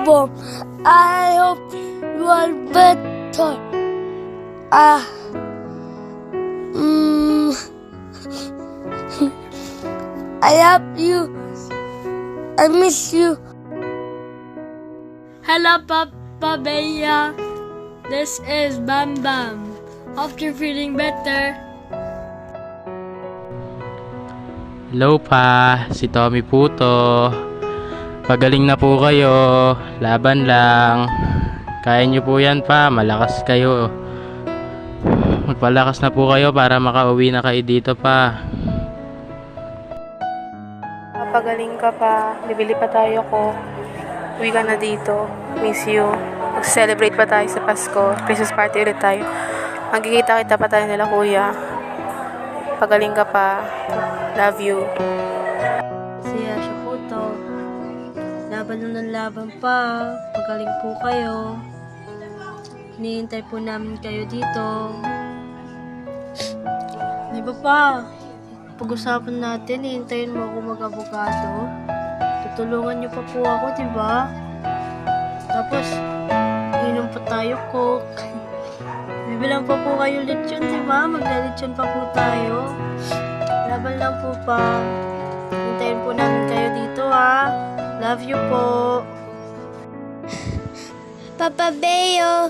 form. I hope you are better. Mm, I love you. I miss you. Hello, Papa Bea. This is Bam Bam. Hope you're feeling better. Hello pa, si Tommy po to. Pagaling na po kayo, laban lang. Kaya nyo po yan pa, malakas kayo. Magpalakas na po kayo para makauwi na kayo dito pa. Pagaling ka pa, bibili pa tayo ko. Uwi ka na dito, miss you. Mag-celebrate pa tayo sa Pasko, Christmas party ulit tayo. Magkikita-kita pa tayo nila kuya. Pagaling ka pa, love you. Siya siya po to. Laban ng laban pa. Pagaling po kayo. Hinihintay po namin kayo dito. Di ba pa? Pag-usapan natin, hihintayin mo ako mag-abogado. Tutulungan niyo pa po ako, di ba? Tapos, inom pa tayo coke. Bibilang pa po kayo lechon, di ba? Maglalechon pa po tayo. Laban lang po pa. Hintayin po namin kayo dito, ha? Love you po. Papa Beo,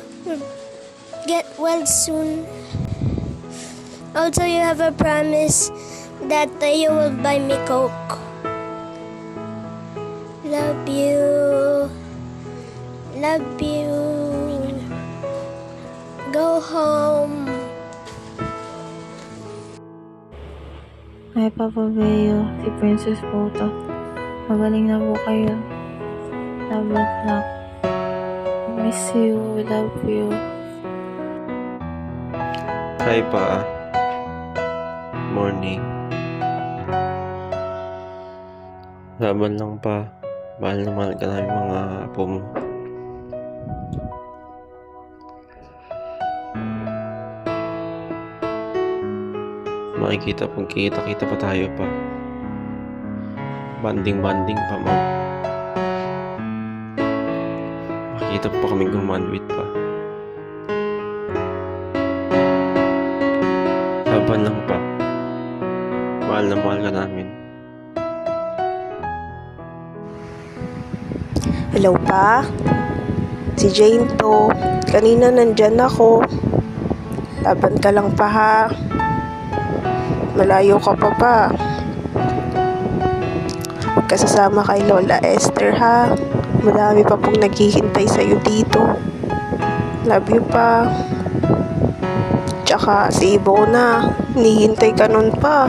get well soon. Also, you have a promise that you will buy me Coke. Love you. Love you. Go home. Hi, Papa Beo. Si Princess po to. Magaling na po kayo. Laban lang. Miss you. Love you. Hi pa. Morning. Laban lang pa. Mahal na mahal ka namin mga apo mo. Pagkikita pa tayo pa. Banding pa man. Makikita pa kaming gumanwit pa. Laban lang pa. Mahal na mahal ka namin. Hello pa? Si Jane to. Kanina nandyan ako. Laban ka lang pa ha. Malayo ka pa. Huwag ka sasama kay Lola Esther ha. Madami pa pong naghihintay sa'yo dito. Love you pa. Tsaka si Ibona, hinihintay ka nun pa.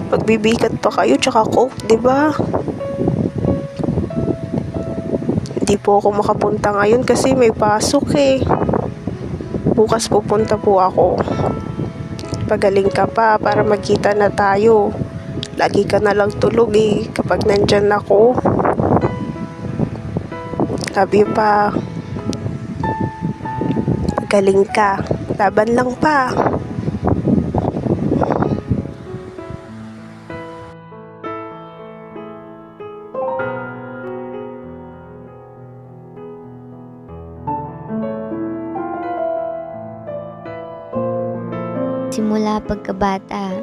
Magbibigat pa kayo tsaka Coke, diba? Hindi po ako makapunta ngayon kasi may pasok eh. Bukas pupunta po ako. Pagaling ka pa para magkita na tayo. Lagi ka na lang tulog eh kapag nandyan ako. Sabi pa, pagaling ka. Laban lang pa. Simula pagkabata,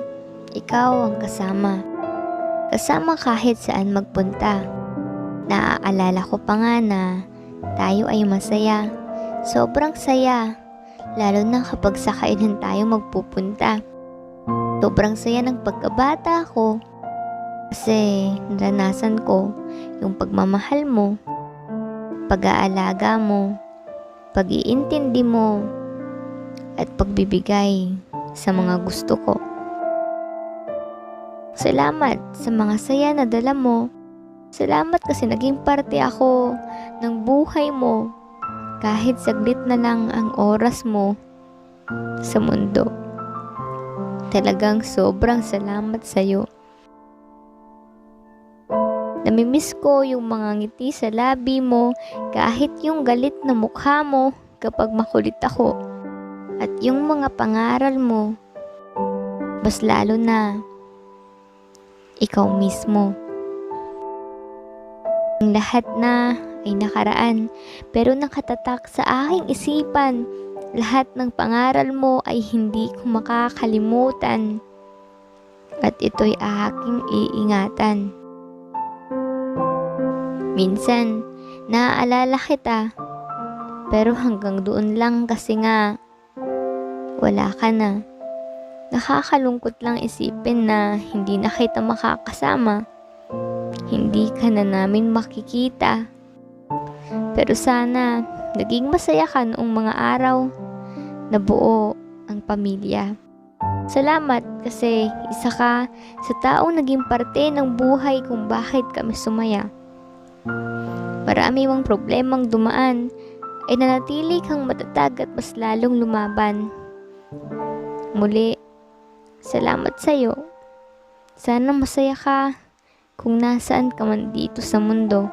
ikaw ang kasama. Kasama kahit saan magpunta. Naaalala ko pa nga na tayo ay masaya. Sobrang saya. Lalo na kapag sa kainan tayo magpupunta. Sobrang saya ng pagkabata ko. Kasi naranasan ko yung pagmamahal mo, pag-aalaga mo, pag-iintindi mo, at pagbibigay sa mga gusto ko. Salamat sa mga saya na dala mo. Salamat kasi naging parte ako ng buhay mo. Kahit saglit na lang ang oras mo sa mundo. Talagang sobrang salamat sa'yo. Namimiss ko yung mga ngiti sa labi mo, kahit yung galit na mukha mo kapag makulit ako. At yung mga pangaral mo, mas lalo na ikaw mismo. Ang lahat na ay nakaraan, pero nakatatak sa aking isipan. Lahat ng pangaral mo ay hindi ko makakalimutan. At ito'y aking iingatan. Minsan, naaalala kita, pero hanggang doon lang kasi nga, wala ka na. Nakakalungkot lang isipin na hindi na kita makakasama. Hindi ka na namin makikita. Pero sana, naging masaya ka noong mga araw na buo ang pamilya. Salamat kasi isa ka sa taong naging parte ng buhay kung bakit kami sumaya. Marami mang problemang dumaan, ay nanatili kang matatag at mas lalong lumaban. Muli, salamat sa'yo. Sana masaya ka kung nasaan ka man dito sa mundo.